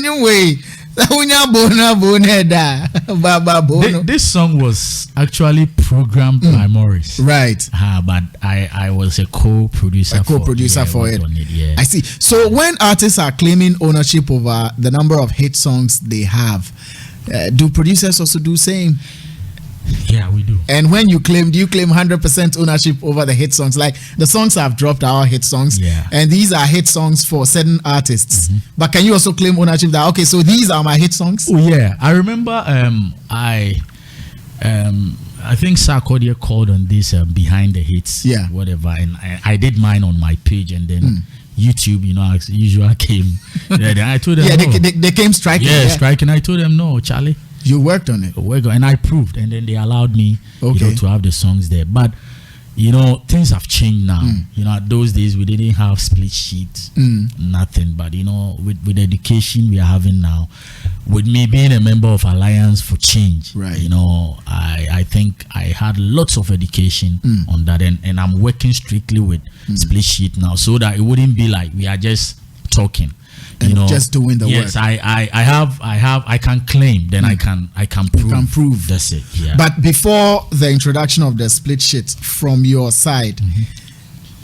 anyway. This song was actually programmed by Morris. Right. But I was a co-producer for it. Yeah. I see. So when artists are claiming ownership over the number of hit songs they have, do producers also do same? Yeah, we do. And when you claim, do you claim 100% ownership over the hit songs? Like the songs I've dropped are hit songs, and these are hit songs for certain artists. But can you also claim ownership that, okay, so these are my hit songs? Oh yeah, I remember. I think Sarkodia called on this behind the hits, whatever, and I did mine on my page, and then YouTube, as usual, came. Then I told them, they came striking. Yeah, striking. I told them, no, Charlie. You worked on it. And I proved, and then they allowed me to have the songs there. But things have changed now. At those days we didn't have split sheets, nothing. But with the education we are having now, with me being a member of Alliance for Change, right? I think I had lots of education on that, and I'm working strictly with split sheet now, so that it wouldn't be like we are just talking. Just doing the work. Yes, I can claim, then I can prove. You can prove. That's it. Yeah. But before the introduction of the split sheet from your side,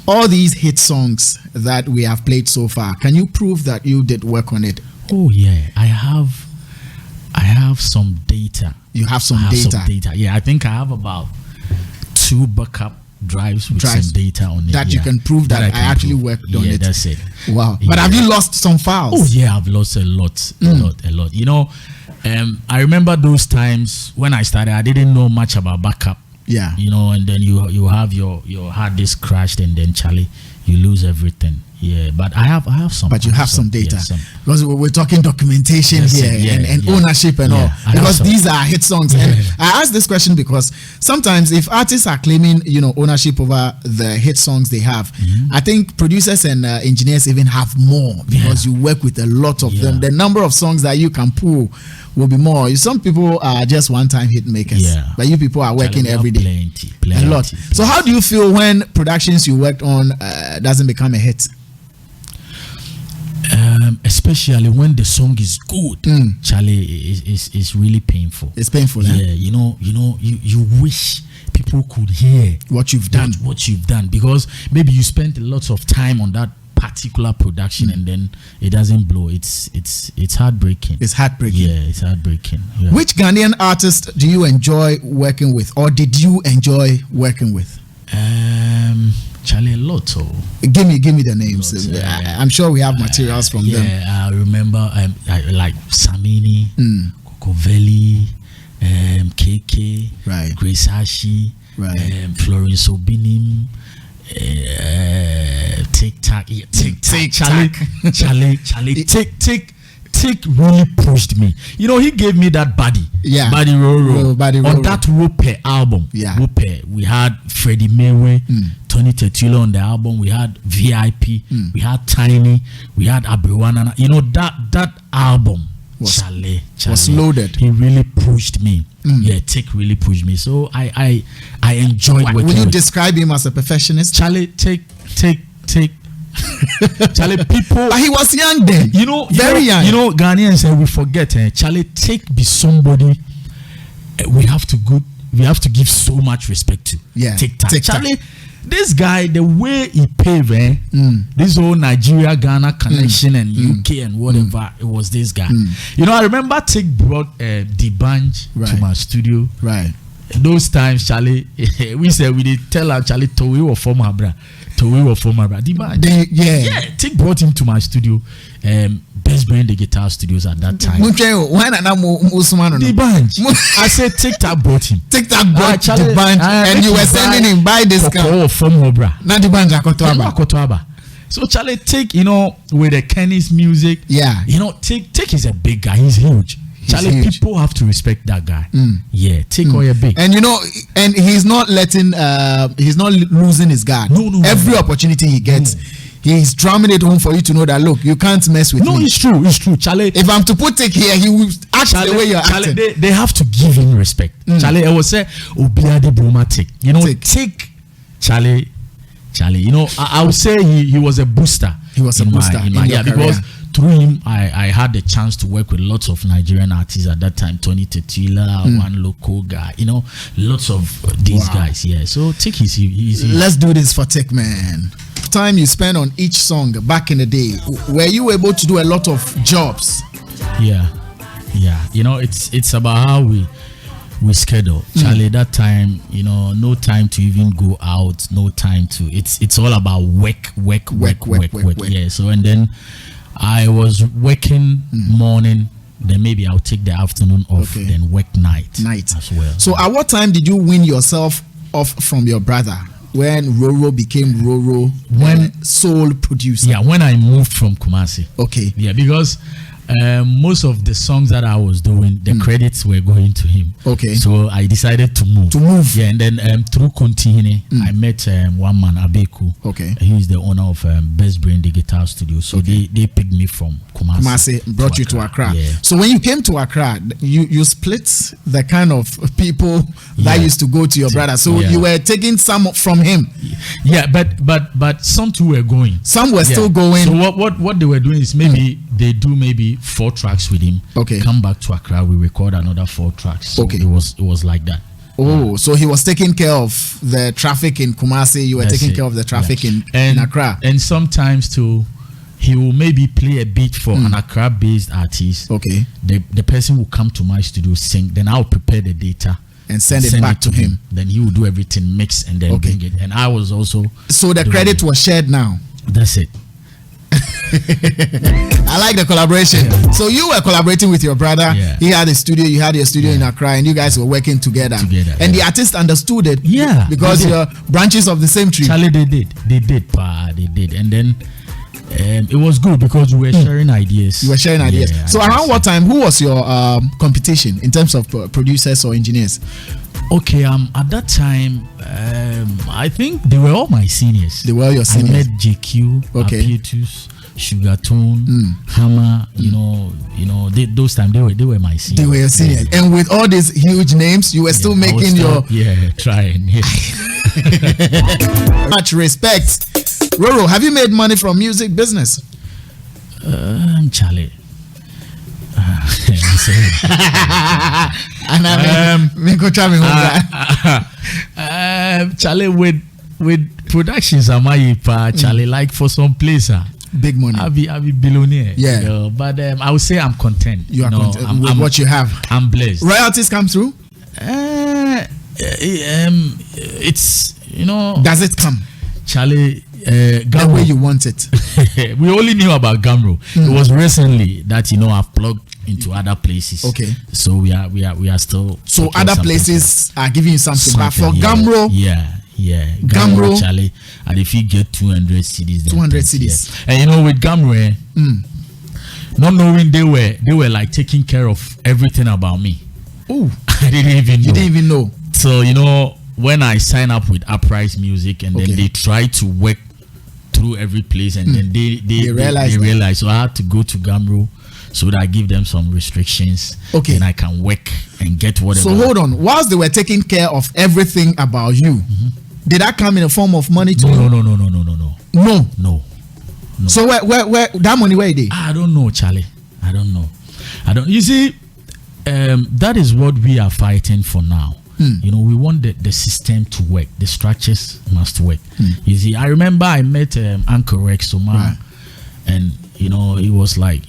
all these hit songs that we have played so far, can you prove that you did work on it? Oh yeah, I have some data. You have some data. Yeah, I think I have about 2 backup drives with some data on it that you can prove that I actually worked on it. That's it. Wow. But have you lost some files? Oh yeah, I've lost a lot. I remember those times when I started, I didn't know much about backup. Yeah. And then you have your hard disk crashed, and then Charlie, you lose everything. Yeah, but I have some. But you have some data, because we're talking documentation and yeah. ownership and all. Because these are hit songs. And I ask this question because sometimes if artists are claiming ownership over the hit songs they have, I think producers and engineers even have more, because you work with a lot of them. The number of songs that you can pull will be more. Some people are just one-time hit makers, but you people are working every day. Plenty. A lot. So how do you feel when productions you worked on doesn't become a hit? Especially when the song is good, Charlie, it's really painful. It's painful. Yeah, you wish people could hear what you've done. What you've done, because maybe you spent a lot of time on that particular production, and then it doesn't blow. It's heartbreaking. It's heartbreaking. Yeah, it's heartbreaking. Yeah. Which Ghanaian artist do you enjoy working with, or did you enjoy working with? Charlie, a lot. Give me the names. I'm sure we have materials from them. Yeah, I remember like Samini, Kokoveli, KK, right, Grace Hashi, right, Florence Obinim, Tic Tac, Charlie, Tic really pushed me. He gave me that body. Yeah. Body Roro. On that Rope album. Yeah. Rope. We had Freddie Maywe, Tony Tetula on the album. We had VIP. We had Tiny. We had Abriwana. That album Charlie was loaded. He really pushed me. Yeah, Tic really pushed me. So I enjoyed working. Will you describe him as a perfectionist? Charlie, Tic. Charlie, people. But he was young then. Very young. Ghanaians say we forget. Charlie, Tic be somebody we have to give so much respect to. Yeah. Tic Tac. Charlie, this guy, the way he paved this whole Nigeria Ghana connection and UK and whatever, it was this guy. I remember Tic brought Dbanj to my studio. Right. Those times, Charlie, we did tell her, Charlie, Towi or former bra. Dbanj. Yeah, Tic brought him to my studio. Best Brand the Guitar Studios at that time. Dbanj. I said Tic Tac brought him. Tic Tac brought Dbanj, and you were sending him buy this car. Former bra. Na Dbanj akotoaba. So Charlie, Tic, with the Kenny's music. Yeah. Tic is a big guy. He's huge. Charlie, people have to respect that guy. Yeah, Tic or big. And and he's not letting he's not losing his guard. No. Every opportunity he gets, he's drumming it home for you to know that look, you can't mess with me. No, it's true. Charlie, if I'm to put Tic here, he will act the way you're acting. They have to give him respect. Charlie, I will say Obiade Broma Tic. Tic, Charlie, I would say he was a booster. He was a booster in my career, because through him, I had the chance to work with lots of Nigerian artists at that time. Tony Tetila, one local guy, lots of these guys. Yeah. So Tick is easy. Let's do this for Tick, man. Time you spend on each song back in the day, were you able to do a lot of jobs? Yeah. It's about how we schedule. Charlie, that time, no time to even go out, no time to, it's all about work. Yeah. So, and then I was working morning, then maybe I'll take the afternoon off, then work night as well. So at what time did you win yourself off from your brother? When Roro became Roro, when sole producer? Yeah, when I moved from Kumasi. Okay. Yeah, because most of the songs that I was doing, the credits were going to him. Okay. So I decided to move. Yeah, and then through Continue, I met one man, Abeku. Okay. He is the owner of Best Brain Digital Studio. So they picked me from Kumasi. Brought you to Accra. Yeah. So when you came to Accra, you split the kind of people that used to go to your brother. So you were taking some from him. Yeah, but some too were going. Some were still going. So what they were doing is maybe they do maybe 4 tracks with him. Okay. Come back to Accra, we record another 4 tracks. So it was like that. Oh, so he was taking care of the traffic in Kumasi. You were taking care of the traffic in Accra. And sometimes too, he will maybe play a beat for an Accra-based artist. Okay. The person will come to my studio, sing. Then I'll prepare the data and send it back to him. Then he will do everything, mix, and then bring it. And I was also. So the credit was shared now. That's it. I like the collaboration. Yeah. So you were collaborating with your brother. Yeah. He had a studio, you had your studio in Accra, and you guys were working together. And the artist understood it. Yeah. Because you're branches of the same tree. Charlie, they did. And then it was good because we were sharing ideas. You were sharing ideas. Yeah, so around what time, who was your competition in terms of producers or engineers? Okay, at that time, I think they were all my seniors. They were your seniors. I met JQ, Apietus, Sugartone, Hammer. Those times they were my seniors. They were your seniors, and with all these huge names, you were still making trying. Much respect, Roro. Have you made money from music business? Charlie. And Charlie, with productions, Charlie, like for some place, big money. I'll be billionaire. Yeah. But I would say I'm content. You are content with what you have. I'm blessed. Royalties come through? It's Does it come? Charlie, the way you want it. We only knew about Gamro. It was recently that I've plugged into other places. Okay. So we are still. So other places are giving you something. But for Gamro. Yeah. Gamro, Charlie, and if you get 200 CDs. 200 CDs. Yeah. And with Gamro, not knowing they were like taking care of everything about me. Oh, I didn't even know. You didn't even know. So when I sign up with Unauthorized Music, and then they try to work through every place, and then they realize. So I had to go to Gamro so that I give them some restrictions. Okay. And I can work and get whatever. So hold on. Whilst they were taking care of everything about you, did that come in a form of money to you? No. So where that money, where is it? I don't know, Charlie. I don't know. You see, that is what we are fighting for now. We want the system to work. The structures must work. You see, I remember I met Uncle Rex Omar, and he was like,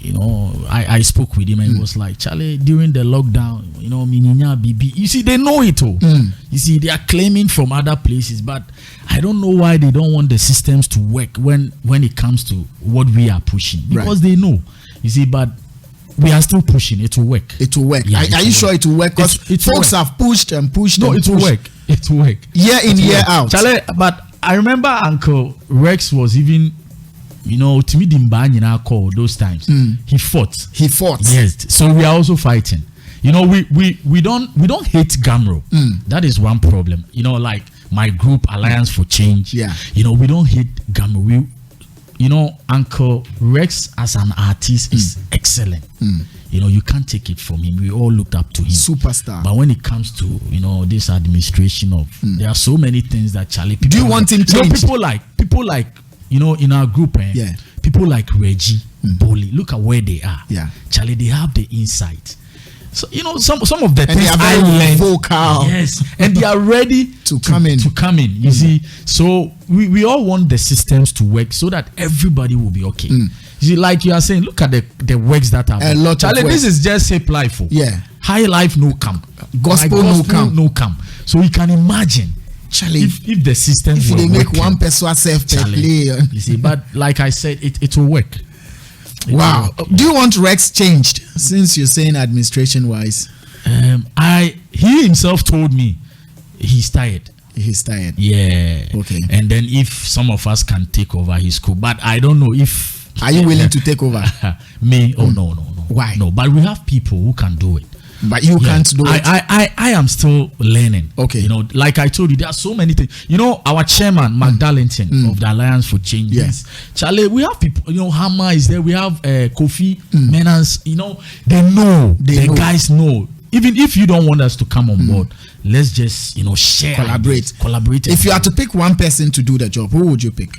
I spoke with him, and he was like, Charlie, during the lockdown, Mininya BB. You see, they know it all. You see, they are claiming from other places, but I don't know why they don't want the systems to work when it comes to what we are pushing, because they know. You see, but we are still pushing. It will work. It will work. Yeah, are you sure it will work? Because folks have pushed and pushed. No, it will work. It will work. Year in, year out. Charlie, but I remember Uncle Rex was even, to me, Dbanj call those times. He fought. Yes. So we are also fighting. We don't hate Gamro. That is one problem. Like my group, Alliance for Change. Yeah. We don't hate Gamro. Uncle Rex as an artist is excellent. You can't take it from him. We all looked up to him. Superstar. But when it comes to, this administration of, there are so many things that Charlie. Do you want him to change? People like, in our group, people like Reggie. Boli. Look at where they are. Yeah. Charlie, they have the insight. So some of the and things they are I very learned, vocal. yes, and they are ready to come in. You see, so we all want the systems to work so that everybody will be okay. You see, like you are saying, look at the works that are a lot. Charlie, this is just Safe Life. Yeah, High Life no come, gospel no come. So you can imagine. Charlie, if the systems if they make working, one person self play, you see, but like I said, it will work. Wow. Do you want Rex changed since you're saying administration wise? He himself told me he's tired. He's tired. Yeah. Okay. And then if some of us can take over his school, but I don't know if. Are you willing to take over? Me? Oh no. Why? No, but we have people who can do it. But you can't do it. I am still learning. Okay. You know, like I told you, there are so many things. You know, our chairman, Darlington of the Alliance for Change. Yes. Charlie, we have people, you know, Hammer is there. We have Kofi, Menans, you know, they know. The guys know. Even if you don't want us to come on board, let's just, you know, share. Collaborate. If you had to pick one person to do the job, who would you pick?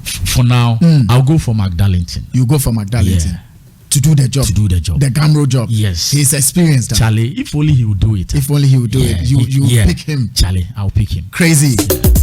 For now, I'll go for Darlington. You go for Darlington. Yeah. To do the job. The Gamro job. Yes. He's experienced. Charlie, if only he would do it. If only he would do it. You pick him. Charlie, I'll pick him. Crazy.